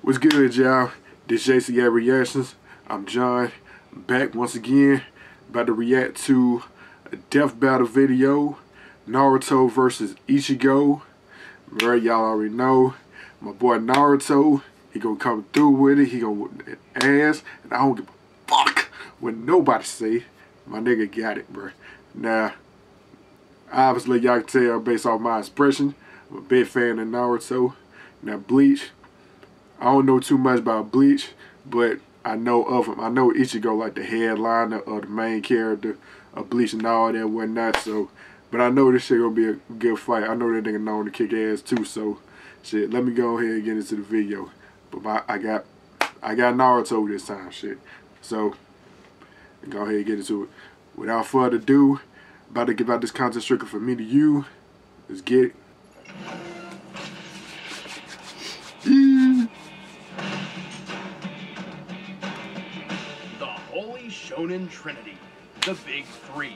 What's good, y'all? This J.C.A. Reactions. I'm John, back once again, about to react to a death battle video, Naruto versus Ichigo. Right, y'all already know, my boy Naruto, he gonna come through with it, he gonna whip that ass, and I don't give a fuck what nobody say. My nigga got it, bro. Now, obviously y'all can tell based off my expression, I'm a big fan of Naruto. Now, Bleach, I don't know too much about Bleach, but I know of him. I know Ichigo like the headliner or the main character of Bleach and all that whatnot. So, but I know this shit gonna be a good fight. I know that nigga known to kick ass too. So, shit. Let me go ahead and get into the video. But I got Naruto this time. Shit. So, go ahead and get into it. Without further ado, about to give out this content strictly for me to you. Let's get it. Shonen Trinity, the Big Three.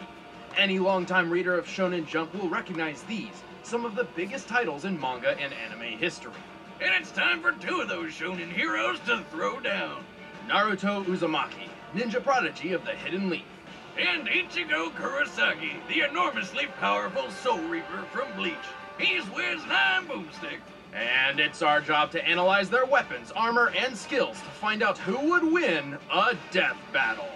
Any longtime reader of Shonen Jump will recognize these, some of the biggest titles in manga and anime history. And it's time for two of those shonen heroes to throw down. Naruto Uzumaki, ninja prodigy of the Hidden Leaf. And Ichigo Kurosaki, the enormously powerful Soul Reaper from Bleach. He's whiz and I'm boomstick. And it's our job to analyze their weapons, armor, and skills to find out who would win a death battle.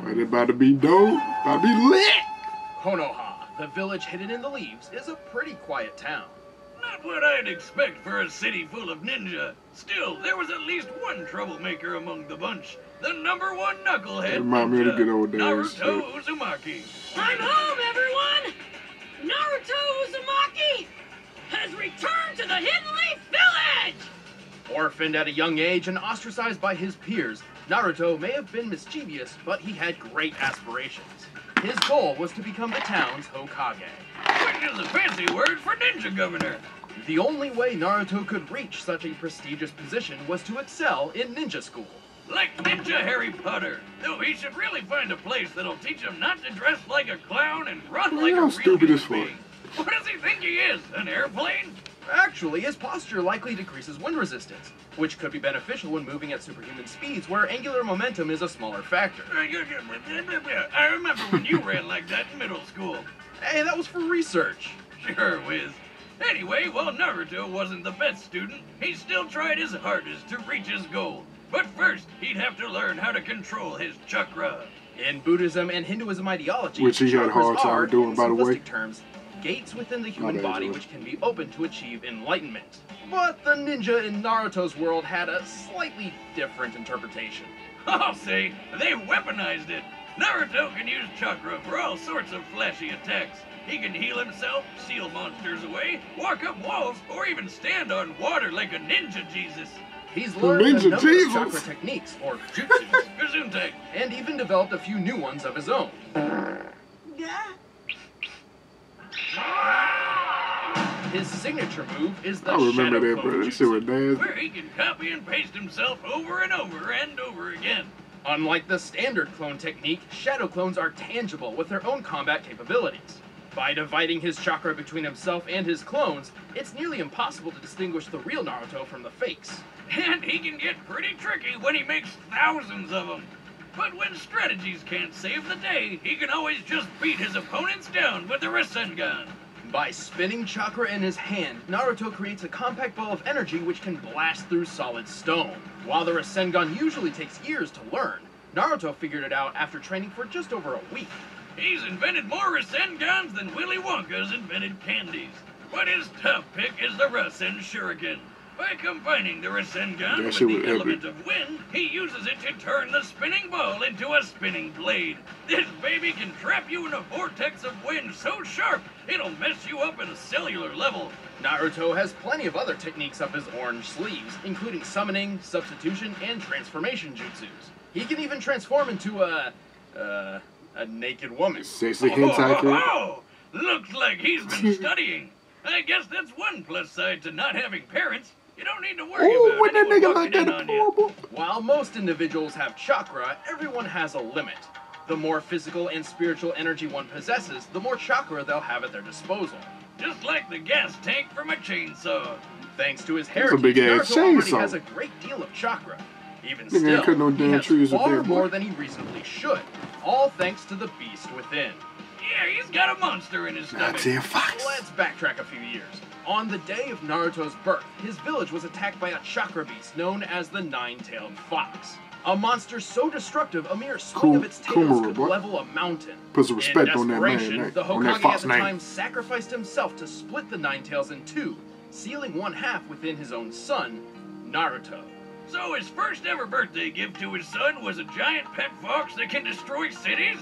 It about to be dope, about to be lit. Konoha, the village hidden in the leaves, is a pretty quiet town. Not what I'd expect for a city full of ninja. Still, there was at least one troublemaker among the bunch. The #1 knucklehead ninja, good old days. Naruto Uzumaki. I'm home, everyone! Naruto Uzumaki has returned to the Hidden Leaf Village! Orphaned at a young age and ostracized by his peers, Naruto may have been mischievous, but he had great aspirations. His goal was to become the town's Hokage. Which is a fancy word for ninja governor. The only way Naruto could reach such a prestigious position was to excel in ninja school. Like Ninja Harry Potter. Though he should really find a place that'll teach him not to dress like a clown and run like a real human being. What does he think he is, an airplane? Actually, his posture likely decreases wind resistance, which could be beneficial when moving at superhuman speeds where angular momentum is a smaller factor. I remember when you ran like that in middle school. Hey, that was for research. Sure whiz. Anyway, while Naruto wasn't the best student, he still tried his hardest to reach his goal. But first, he'd have to learn how to control his chakra. In Buddhism and Hinduism ideology, which he had a hard time doing, by the way. Terms, gates within the human body which can be opened to achieve enlightenment. But the ninja in Naruto's world had a slightly different interpretation. I'll say, they weaponized it. Naruto can use chakra for all sorts of flashy attacks. He can heal himself, seal monsters away, walk up walls, or even stand on water like a ninja Jesus. He's learned a number of chakra techniques, or jutsus, Gesundheit, and even developed a few new ones of his own. His signature move is the Shadow Clone Jutsu, where he can copy and paste himself over and over and over again. Unlike the standard clone technique, Shadow Clones are tangible with their own combat capabilities. By dividing his chakra between himself and his clones, it's nearly impossible to distinguish the real Naruto from the fakes. And he can get pretty tricky when he makes thousands of them. But when strategies can't save the day, he can always just beat his opponents down with the Rasengan. By spinning chakra in his hand, Naruto creates a compact ball of energy which can blast through solid stone. While the Rasengan usually takes years to learn, Naruto figured it out after training for just over a week. He's invented more Rasengans than Willy Wonka's invented candies. But his top pick is the Rasen Shuriken. By combining the Rasengan with the element of wind, he uses it to turn the spinning ball into a spinning blade. This baby can trap you in a vortex of wind so sharp, it'll mess you up at a cellular level. Naruto has plenty of other techniques up his orange sleeves, including summoning, substitution, and transformation jutsus. He can even transform into a naked woman. Oh, looks like he's been studying. I guess that's one plus side to not having parents. You don't need to worry about anyone walking in on you. While most individuals have chakra, everyone has a limit. The more physical and spiritual energy one possesses, the more chakra they'll have at their disposal. Just like the gas tank from a chainsaw. Thanks to his a heritage, big-ass Naruto already chainsaw. has a great deal of chakra. Even Nigga ain't still, cut no he damn has trees up far there, boy. more than he reasonably should, all thanks to the beast within. Yeah, he's got a monster in his stomach. Goddamn fox. Let's backtrack a few years. On the day of Naruto's birth, his village was attacked by a chakra beast known as the Nine-Tailed Fox. A monster so destructive, a mere swing of its tails could level a mountain. Put some respect in on that man, desperation, the on that Hokage fox at the name. time sacrificed himself to split the Nine Tails in two, sealing one half within his own son, Naruto. So his first ever birthday gift to his son was a giant pet fox that can destroy cities?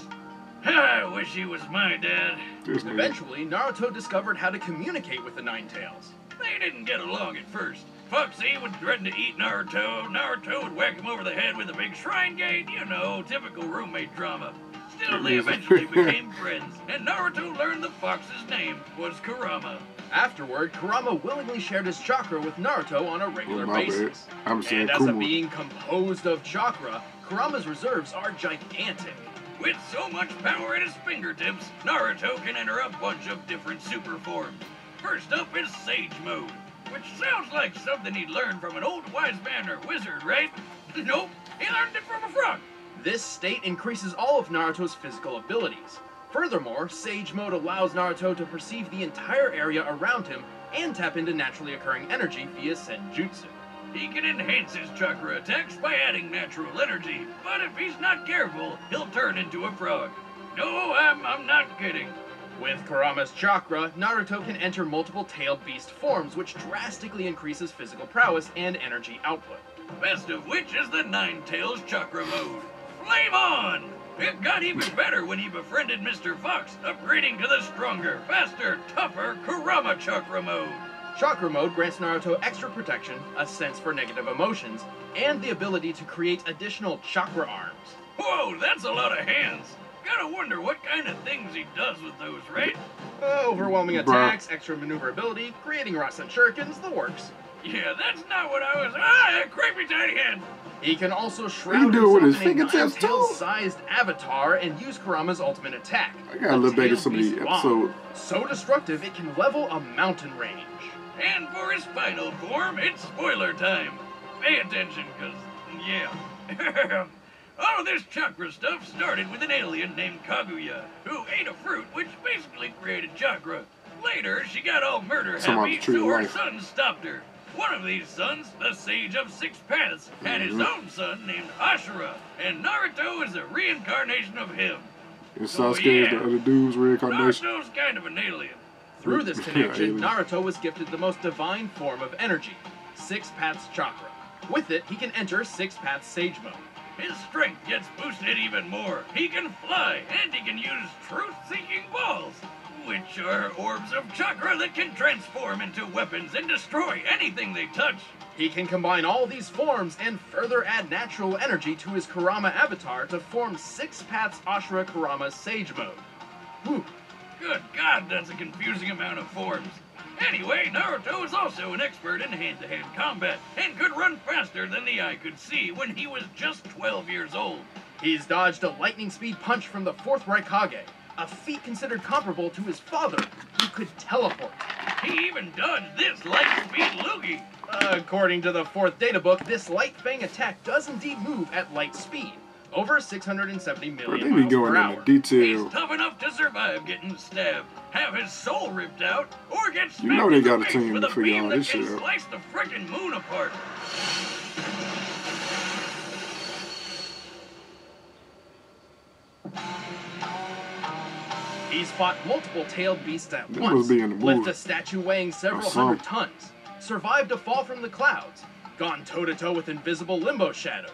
I wish he was my dad. Eventually, Naruto discovered how to communicate with the Nine Tails. They didn't get along at first. Foxy would threaten to eat Naruto. Naruto would whack him over the head with a big shrine gate. You know, typical roommate drama. Still, they eventually became friends, and Naruto learned the fox's name was Kurama. Afterward, Kurama willingly shared his chakra with Naruto on a regular basis. I'm saying And as a Kuma. being composed of chakra, Kurama's reserves are gigantic. With so much power at his fingertips, Naruto can enter a bunch of different super forms. First up is Sage Mode, which sounds like something he'd learned from an old wise man or wizard, right? Nope, he learned it from a frog. This state increases all of Naruto's physical abilities. Furthermore, Sage Mode allows Naruto to perceive the entire area around him and tap into naturally occurring energy via Senjutsu. He can enhance his chakra attacks by adding natural energy, but if he's not careful, he'll turn into a frog. No, I'm not kidding. With Kurama's chakra, Naruto can enter multiple tailed beast forms, which drastically increases physical prowess and energy output. Best of which is the Nine Tails Chakra Mode. Flame on! It got even better when he befriended Mr. Fox, upgrading to the stronger, faster, tougher Kurama Chakra Mode. Chakra Mode grants Naruto extra protection, a sense for negative emotions, and the ability to create additional chakra arms. Whoa, that's a lot of hands. Gotta wonder what kind of things he does with those, right? Overwhelming attacks, extra maneuverability, creating Rasen Shurikens, the works. Yeah, that's not what I was. Ah, creepy tiny hand. He can also He shroud do it with his himself in a fingertips, too? nine-tailed-sized avatar and use Kurama's ultimate attack. I gotta look back at some of these Tailed Beast episodes. Bomb. So destructive, it can level a mountain range. And for his final form, it's spoiler time. Pay attention, cause, yeah. All of this chakra stuff started with an alien named Kaguya, who ate a fruit which basically created chakra. Later, she got all murder happy, so her son stopped her. One of these sons, the Sage of Six Paths, had his own son named Ashura, and Naruto is a reincarnation of him. And Sasuke is the other dude's reincarnation. Naruto's kind of an alien. Through this connection, Naruto was gifted the most divine form of energy, Six Paths Chakra. With it, he can enter Six Paths Sage Mode. His strength gets boosted even more. He can fly, and he can use truth-seeking balls, which are orbs of chakra that can transform into weapons and destroy anything they touch. He can combine all these forms and further add natural energy to his Kurama avatar to form Six Paths Ashura Kurama Sage Mode. Whew. Good God, that's a confusing amount of forms. Anyway, Naruto is also an expert in hand-to-hand combat, and could run faster than the eye could see when he was just 12 years old. He's dodged a lightning speed punch from the 4th Raikage, a feat considered comparable to his father, who could teleport. He even dodged this light-speed loogie. According to the 4th databook, this light fang attack does indeed move at light speed, over 670 million They be miles going per into hour. detail. He's tough enough to survive getting stabbed, have his soul ripped out, or get smacked You know they in the got a face team with to a figure beam all that this can shit out. slice the frickin' moon apart. He's fought multiple tailed beasts at That once, must be in the lifted movie. a statue weighing several Or something. hundred tons, survived a fall from the clouds, gone toe-to-toe with invisible limbo shadows,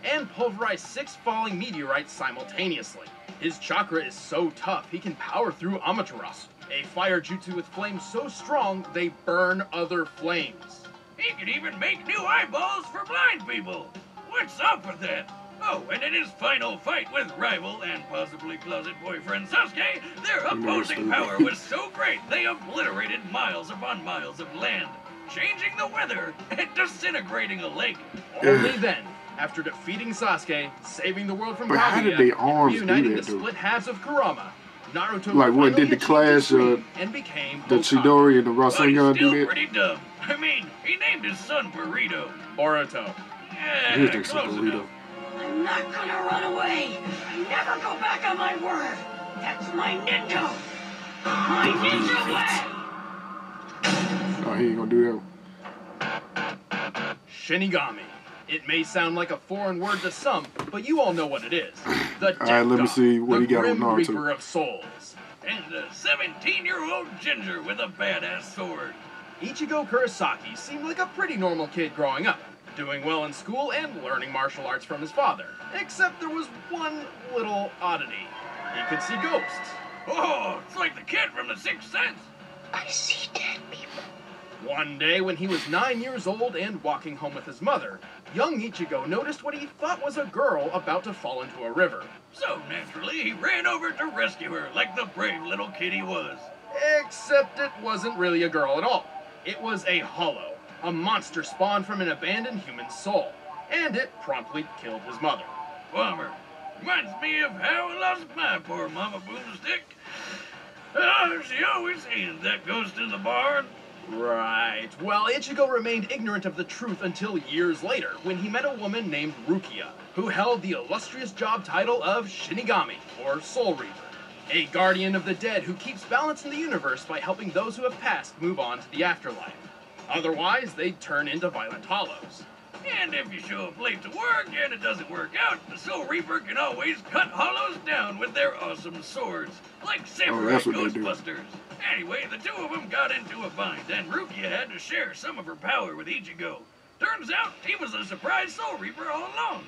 and pulverized 6 falling meteorites simultaneously. His chakra is so tough he can power through Amaterasu, a fire jutsu with flames so strong they burn other flames. He could even make new eyeballs for blind people. What's up with that? Oh, and in his final fight with rival and possibly closet boyfriend Sasuke, their opposing power was so great they obliterated miles upon miles of land, changing the weather and disintegrating a lake. Only then, after defeating Sasuke, saving the world from But how did Kaguya, they and arms do reuniting that, the though? split halves of Kurama, Naruto Like what, finally did the achieved Clash, his dream and became the Hokage. Chidori and the But he's Rasengan do still that? pretty dumb. I mean, he named his son Burrito. Boruto. Here's Yeah, the close burrito. enough. I'm not gonna run away. I never go back on my word. That's my ninja. My ninja way. Oh, he ain't gonna do Shinigami. It may sound like a foreign word to some, but you all know what it is. The All right, let me Death see God, what the he got on Grim Naruto. Reaper of Souls. And a 17-year-old ginger with a badass sword. Ichigo Kurosaki seemed like a pretty normal kid growing up, doing well in school and learning martial arts from his father. Except there was one little oddity. He could see ghosts. Oh, it's like the kid from The Sixth Sense. I see dead people. One day, when he was 9 years old and walking home with his mother, young Ichigo noticed what he thought was a girl about to fall into a river. So naturally, he ran over to rescue her like the brave little kid he was. Except it wasn't really a girl at all. It was a hollow, a monster spawned from an abandoned human soul, and it promptly killed his mother. Bummer. Reminds me of how I lost my poor mama boomstick. Oh, she always hated that ghost in the barn. Right. Well, Ichigo remained ignorant of the truth until years later, when he met a woman named Rukia, who held the illustrious job title of Shinigami, or Soul Reaper, a guardian of the dead who keeps balance in the universe by helping those who have passed move on to the afterlife. Otherwise, they'd turn into violent hollows. And if you show up late to work and it doesn't work out, the Soul Reaper can always cut hollows down with their awesome swords, like samurai that's what they do. Ghostbusters. Anyway, the two of them got into a bind, and Rukia had to share some of her power with Ichigo. Turns out he was a surprise Soul Reaper all along.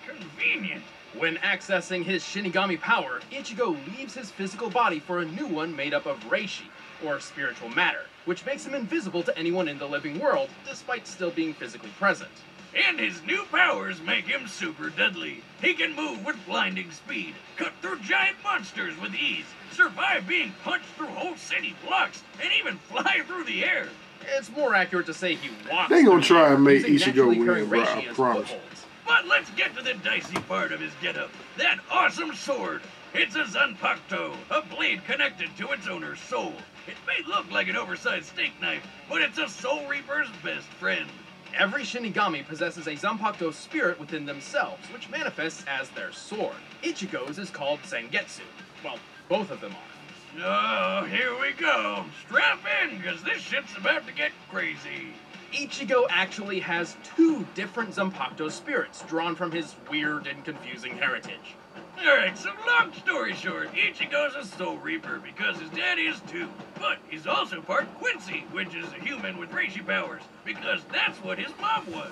Convenient. When accessing his Shinigami power, Ichigo leaves his physical body for a new one made up of Reishi, or spiritual matter, which makes him invisible to anyone in the living world, despite still being physically present. And his new powers make him super deadly. He can move with blinding speed, cut through giant monsters with ease, survive being punched through whole city blocks, and even fly through the air. It's more accurate to say he walks. They gonna through try and make using Ichigo naturally win, occurring bro, I Reishi as promise. footholds. But let's get to the dicey part of his getup. That awesome sword. It's a Zanpakuto, a blade connected to its owner's soul. It may look like an oversized steak knife, but it's a Soul Reaper's best friend. Every Shinigami possesses a Zanpakuto spirit within themselves, which manifests as their sword. Ichigo's is called Zangetsu. Well, both of them are. Oh, here we go. Strap in, because this shit's about to get crazy. Ichigo actually has two different Zanpakuto spirits drawn from his weird and confusing heritage. Alright, so long story short, Ichigo's a Soul Reaper because his daddy is too. But he's also part Quincy, which is a human with Reishi powers, because that's what his mom was.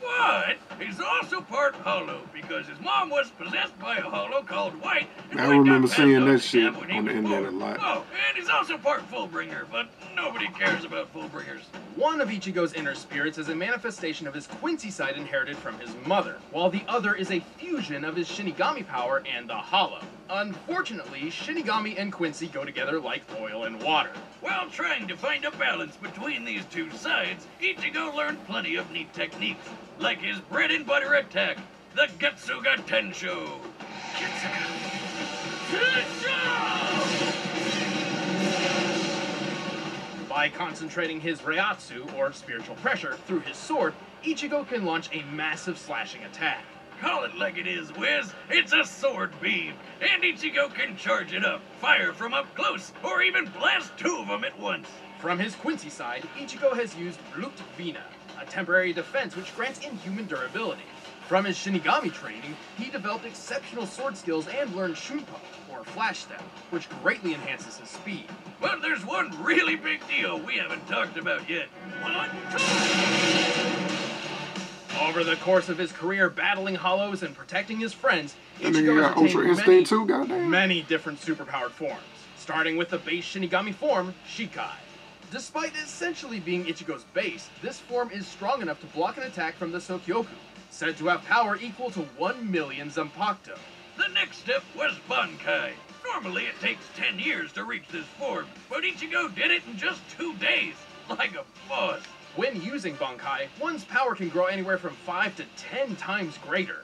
But he's also part Hollow, because his mom was possessed by a Hollow called White. And I White remember got seeing passed that off to shit Cam when he on the was internet born. a lot. Oh, and he's also part Fullbringer, but nobody cares about Fullbringers. One of Ichigo's inner spirits is a manifestation of his Quincy side inherited from his mother, while the other is a fusion of his Shinigami power and the Hollow. Unfortunately, Shinigami and Quincy go together like oil and water. While trying to find a balance between these two sides, Ichigo learned plenty of neat techniques, like his bread and butter attack, the Getsuga Tensho. By concentrating his Reiatsu, or spiritual pressure, through his sword, Ichigo can launch a massive slashing attack. Call it like it is, Wiz. It's a sword beam, and Ichigo can charge it up, fire from up close, or even blast two of them at once. From his Quincy side, Ichigo has used Blut Vina, a temporary defense which grants inhuman durability. From his Shinigami training, he developed exceptional sword skills and learned Shunpo, or Flash Step, which greatly enhances his speed. But there's one really big deal we haven't talked about yet. One time! Over the course of his career battling hollows and protecting his friends, That nigga Ichigo got has Ultra attained Instinct too, goddamn. many different superpowered forms, starting with the base Shinigami form, Shikai. Despite essentially being Ichigo's base, this form is strong enough to block an attack from the Sokyoku, said to have power equal to 1 million Zanpakuto. The next step was Bankai. Normally it takes 10 years to reach this form, but Ichigo did it in just 2 days, like a boss. When using Bankai, one's power can grow anywhere from 5 to 10 times greater.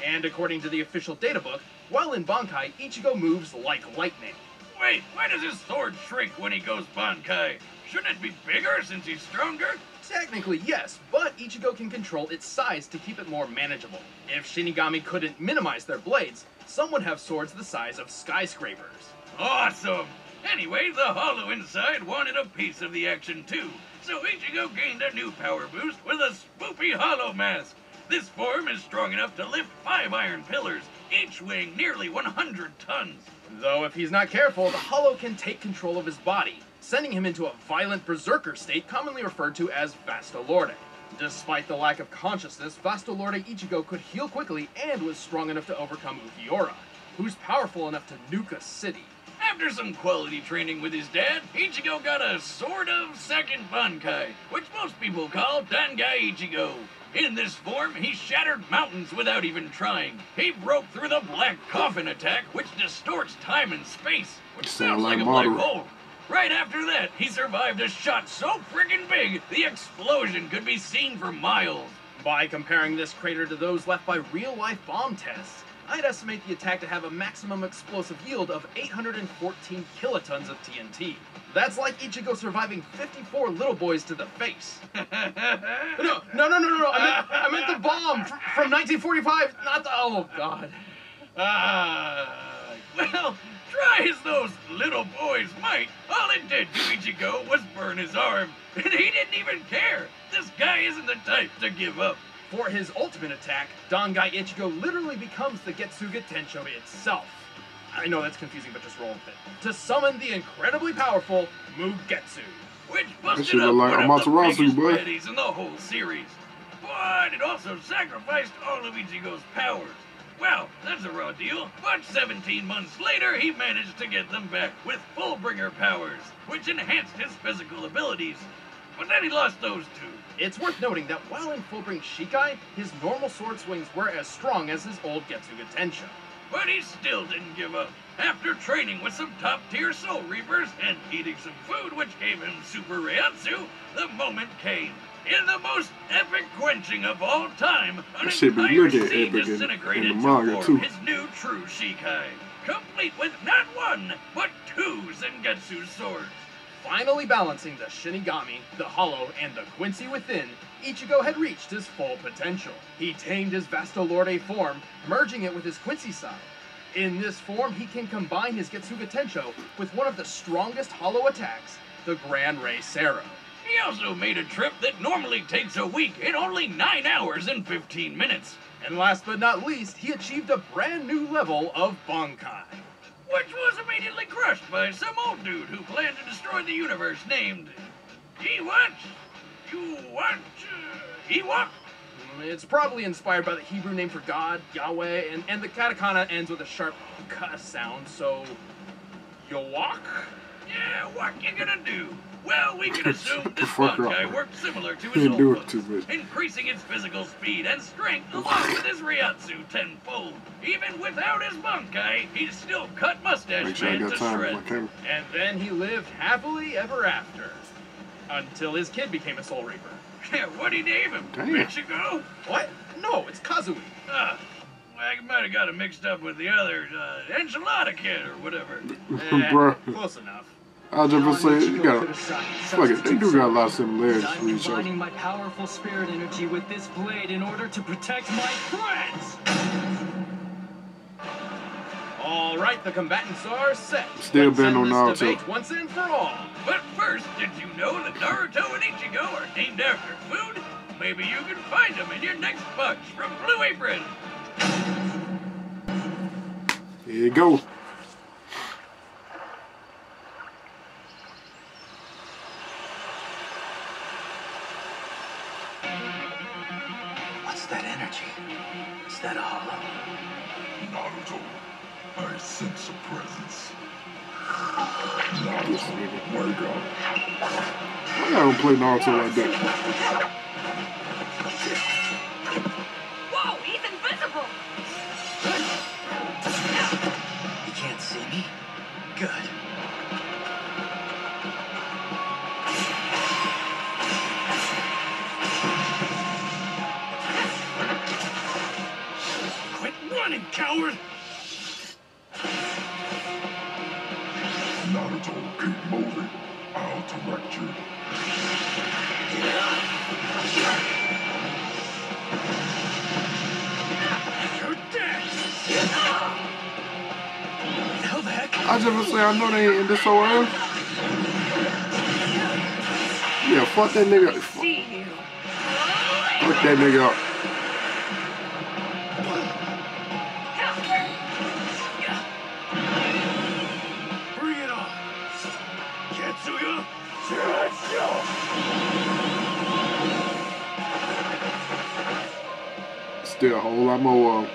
And according to the official databook, while in Bankai, Ichigo moves like lightning. Wait, why does his sword shrink when he goes Bankai? Shouldn't it be bigger since he's stronger? Technically, yes, but Ichigo can control its size to keep it more manageable. If Shinigami couldn't minimize their blades, some would have swords the size of skyscrapers. Awesome! Anyway, the Hollow inside wanted a piece of the action too, so Ichigo gained a new power boost with a spoopy Hollow mask. This form is strong enough to lift 5 iron pillars, each weighing nearly 100 tons. Though if he's not careful, the Hollow can take control of his body, sending him into a violent berserker state commonly referred to as Vastolorde. Despite the lack of consciousness, Vastolorde Ichigo could heal quickly and was strong enough to overcome Ukiura, who's powerful enough to nuke a city. After some quality training with his dad, Ichigo got a sort of second Bankai, which most people call Dangai Ichigo. In this form, he shattered mountains without even trying. He broke through the Black Coffin attack, which distorts time and space, which sounds like a black hole. Right after that, he survived a shot so friggin' big, the explosion could be seen for miles. By comparing this crater to those left by real-life bomb tests, I'd estimate the attack to have a maximum explosive yield of 814 kilotons of TNT. That's like Ichigo surviving 54 little boys to the face. No, I meant the bomb from 1945, not the... Oh, God. Well, try as those little boys might, all it did to Ichigo was burn his arm. And he didn't even care. This guy isn't the type to give up. For his ultimate attack, Dangai Ichigo literally becomes the Getsuga Tensho itself. I know that's confusing, but just roll with it. To summon the incredibly powerful Mugetsu. Which busted up one of the biggest baddies in the whole series. But it also sacrificed all of Ichigo's powers. Well, that's a raw deal, but 17 months later he managed to get them back with Fullbringer powers, which enhanced his physical abilities. But then he lost those two. It's worth noting that while in Fullbring Shikai, his normal sword swings were as strong as his old Getsuga Tensho. But he still didn't give up. After training with some top-tier Soul Reapers and eating some food which gave him Super Reiatsu, the moment came. In the most epic quenching of all time, an entire sea disintegrated to form his new true Shikai, complete with not one, but 2 Zangetsu swords. Finally balancing the Shinigami, the Hollow, and the Quincy within, Ichigo had reached his full potential. He tamed his Vastolorde form, merging it with his Quincy side. In this form, he can combine his Getsuga Tensho with one of the strongest Hollow attacks, the Gran Rei Sero. He also made a trip that normally takes a week in only 9 hours and 15 minutes. And last but not least, he achieved a brand new level of Bankai, which was immediately crushed by some old dude who planned to destroy the universe named... Ewok? It's probably inspired by the Hebrew name for God, Yahweh, and the katakana ends with a sharp ka sound, so... Yowok? Yeah, what you gonna do? Well, we can assume this Bankai worked similar to his old one, increasing its physical speed and strength along with his Reiatsu tenfold. Even without his Bankai, he still cut Mustache Man to shreds. And then he lived happily ever after. Until his kid became a Soul Reaper. Yeah, what'd he name him? Ichigo? What? No, it's Kazui. I might have got it mixed up with the other, Enchilada Kid or whatever. Close enough. I was just gonna say, you got, fuck it, they do got a lot of similarities to each other. I'm combining my powerful spirit energy with this blade in order to protect my friends! Alright, the combatants are set. Still been on Naruto. Debate once and for all. But first, did you know that Naruto and Ichigo are named after food? Maybe you can find them in your next box from Blue Apron. Here you go. What's that energy? Is that a Hollow? Naruto, I sense a presence. Naruto, wake up. Why I don't play Naruto like that? Whoa, he's invisible! You can't see me? Good. Quit running, coward! Move it. I'll direct you. You're dead. How the heck? I just say I know they ain't in this so early. Yeah, fuck that nigga. Fuck that nigga up. Bring it on. Ketsuya. Still a whole lot more.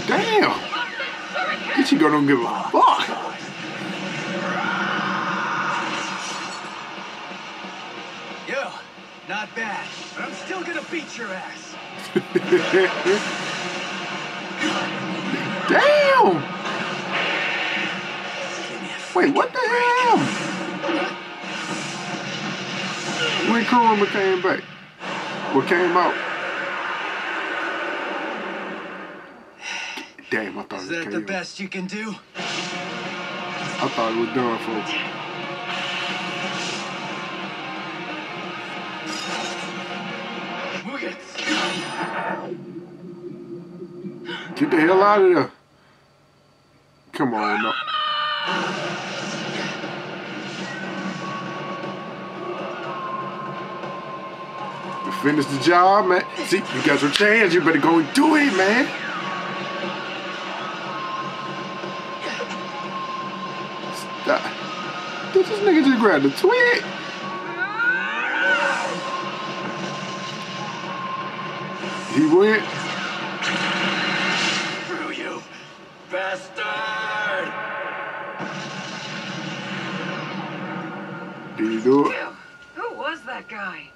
Damn! Ichigo don't give a fuck. Yo, not bad. But I'm still gonna beat your ass. Damn! Wait, what the hell? When Kurama came back? What came out? Damn, I thought Is it that came the out. best you can do? I thought it was done, folks. Get the hell out of there. Come on, no. To finish the job, man. See, you got your chance. You better go and do it, man. Stop. Did this nigga just grab the twig? He went. Screw you, bastard! Did he do it? Who was that guy?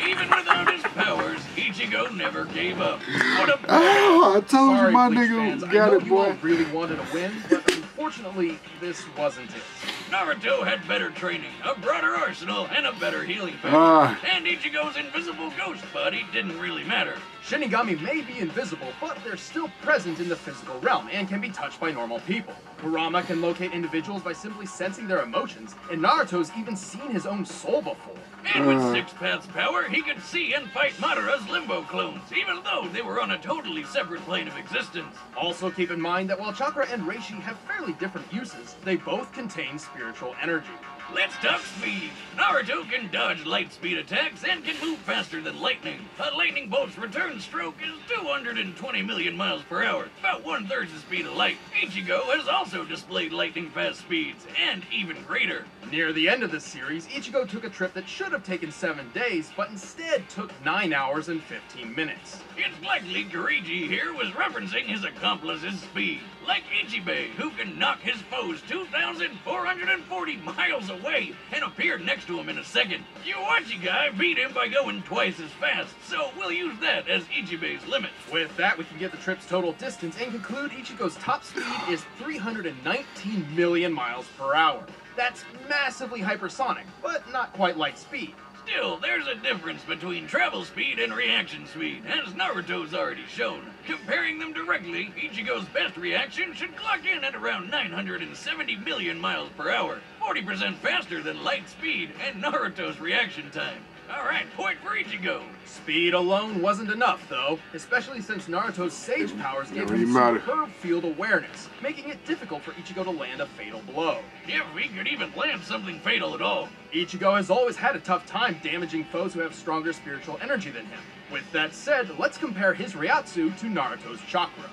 Even without his powers, Ichigo never gave up. What a Oh, I told Sorry, you my Bleach nigga fans. I got know it, you all boy. really wanted a win, but unfortunately, this wasn't it. Naruto had better training, a broader arsenal, and a better healing power. And Ichigo's invisible ghost body didn't really matter. Shinigami may be invisible, but they're still present in the physical realm and can be touched by normal people. Kurama can locate individuals by simply sensing their emotions, and Naruto's even seen his own soul before. And with Six Paths power, he could see and fight Madara's limbo clones, even though they were on a totally separate plane of existence. Also keep in mind that while Chakra and Reishi have fairly different uses, they both contain spiritual energy. Let's talk speed. Naruto can dodge light speed attacks and can move faster than lightning. A lightning bolt's return stroke is 220 million miles per hour, about 1/3 the speed of light. Ichigo has also displayed lightning fast speeds, and even greater. Near the end of the series, Ichigo took a trip that should have taken 7 days, but instead took 9 hours and 15 minutes. It's likely Kirigi here was referencing his accomplice's speed. Like Ichibei, who can knock his foes 2,440 miles away and appear next to him in a second. J.C.A beat him by going twice as fast, so we'll use that as Ichibei's limit. With that, we can get the trip's total distance and conclude Ichigo's top speed is 319 million miles per hour. That's massively hypersonic, but not quite light speed. Still, there's a difference between travel speed and reaction speed, as Naruto's already shown. Comparing them directly, Ichigo's best reaction should clock in at around 970 million miles per hour, 40% faster than light speed and Naruto's reaction time. Alright, point for Ichigo. Speed alone wasn't enough, though, especially since Naruto's Sage powers gave Don't him even matter. superb field awareness, making it difficult for Ichigo to land a fatal blow. If he could even land something fatal at all. Ichigo has always had a tough time damaging foes who have stronger spiritual energy than him. With that said, let's compare his Ryatsu to Naruto's Chakra.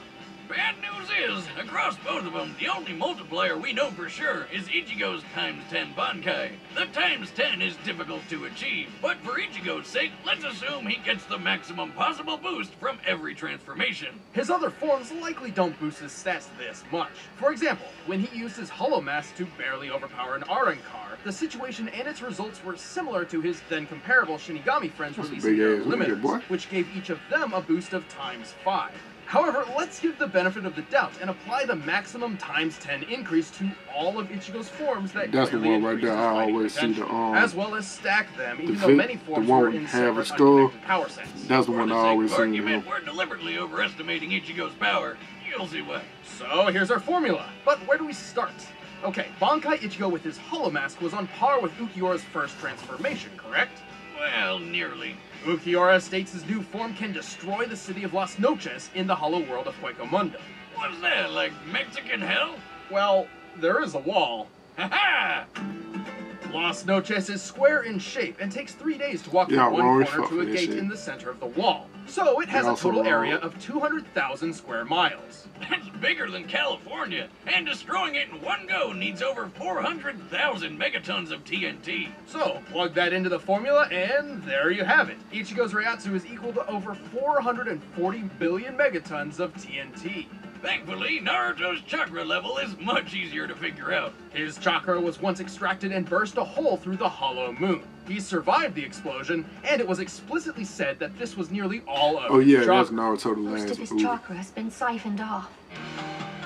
Bad news is, across both of them, the only multiplier we know for sure is Ichigo's ×10 Bankai. The ×10 is difficult to achieve, but for Ichigo's sake, let's assume he gets the maximum possible boost from every transformation. His other forms likely don't boost his stats this much. For example, when he used his Hollow Mask to barely overpower an Arankar, the situation and its results were similar to his then comparable Shinigami friends That's a releasing their big-ass nigga, boy. limiters, which gave each of them a boost of ×5. However, let's give the benefit of the doubt and apply the maximum ×10 increase to all of Ichigo's forms that That's the clearly one right there. increases I fighting always see the potential, as well as stack them, even though Vic, many forms the one were with in half a separate skull. unconnected power sets. That's the one I always seen. Argument, we're deliberately overestimating Ichigo's power. You'll see why. So here's our formula. But where do we start? Okay, Bankai Ichigo with his Hollow Mask was on par with Ukiyora's first transformation, correct? Well, nearly. Ukiora states his new form can destroy the city of Las Noches in the hollow world of Hueco What's that, like Mexican hell? Well, there is a wall. Ha-ha! Las Noches is square in shape and takes 3 days to walk from one corner to a gate in the center of the wall. So it has a total area of 200,000 square miles. That's bigger than California, and destroying it in one go needs over 400,000 megatons of TNT. So plug that into the formula and there you have it. Ichigo's Reiatsu is equal to over 440 billion megatons of TNT. Thankfully, Naruto's chakra level is much easier to figure out. His chakra was once extracted and burst a hole through the hollow moon. He survived the explosion, and it was explicitly said that this was nearly all of his chakra. That's Naruto the last Most of his chakra has been siphoned off.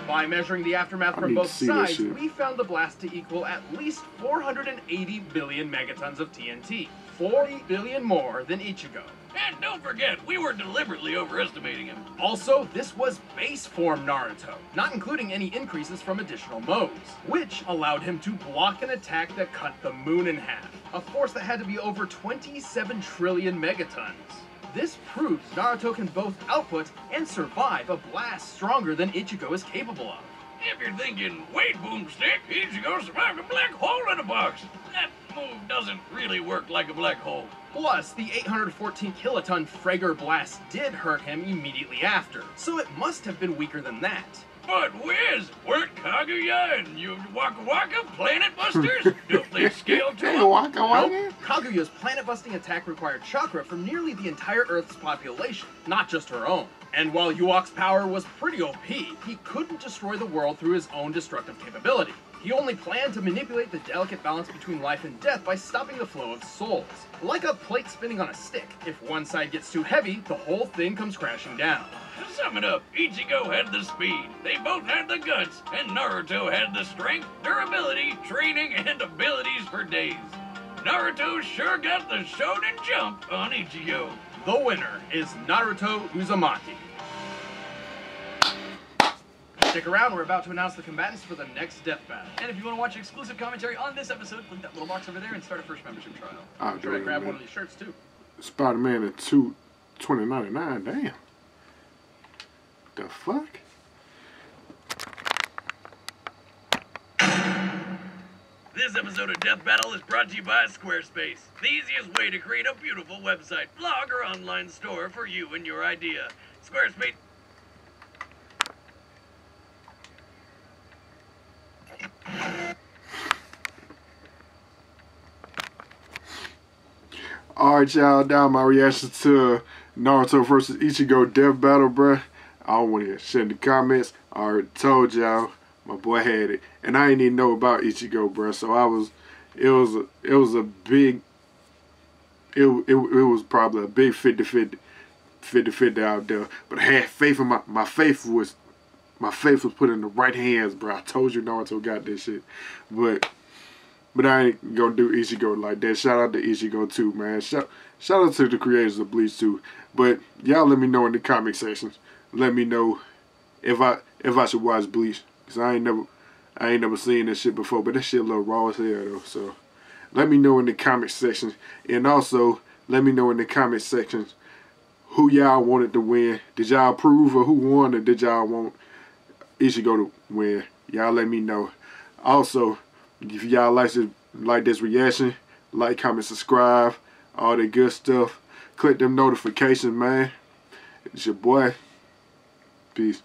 By measuring the aftermath from both sides, we found the blast to equal at least 480 billion megatons of TNT. 40 billion more than Ichigo. And don't forget, we were deliberately overestimating him. Also, this was base form Naruto, not including any increases from additional modes, which allowed him to block an attack that cut the moon in half, a force that had to be over 27 trillion megatons. This proves Naruto can both output and survive a blast stronger than Ichigo is capable of. If you're thinking, wait, Boomstick, Ichigo survived a black hole in a box. That move doesn't really work like a black hole. Plus, the 814 kiloton Frager blast did hurt him immediately after, so it must have been weaker than that. But Wiz, weren't Kaguya and you Waka Waka planet busters? Don't they scale to them? Waka Waka? Kaguya's planet-busting attack required chakra from nearly the entire Earth's population, not just her own. And while Yuok's power was pretty OP, he couldn't destroy the world through his own destructive capability. He only planned to manipulate the delicate balance between life and death by stopping the flow of souls. Like a plate spinning on a stick, if one side gets too heavy, the whole thing comes crashing down. To sum it up, Ichigo had the speed, they both had the guts, and Naruto had the strength, durability, training, and abilities for days. Naruto sure got the shonen jump on Ichigo. The winner is Naruto Uzumaki. Stick around, we're about to announce the combatants for the next death battle. And if you want to watch exclusive commentary on this episode, click that little box over there and start a first membership trial. I'll Try to grab one of these shirts too. Spider-Man at $20.99. Damn. The fuck? This episode of Death Battle is brought to you by Squarespace, the easiest way to create a beautiful website, blog, or online store for you and your idea. Squarespace. Alright, y'all, down my reaction to Naruto versus Ichigo Death Battle, bruh. I don't want to hear shit in the comments. I already told y'all, my boy had it. And I didn't even know about Ichigo, bruh. So it was a big, it was probably a big 50-50 out there. But I had faith in my faith was put in the right hands, bro. I told you Naruto got this shit. But I ain't gonna do Ichigo like that. Shout out to Ichigo too, man. Shout out to the creators of Bleach too. But y'all let me know in the comment sections. Let me know if I should watch Bleach. Cause I ain't never seen this shit before. But that shit a little raw as hell though. So let me know in the comment sections. And also let me know in the comment sections who y'all wanted to win. Did y'all approve of who won, or did y'all want Ichigo to win? Y'all let me know. Also, if y'all like this reaction, like, comment, subscribe, all that good stuff. Click them notifications, man. It's your boy. Peace.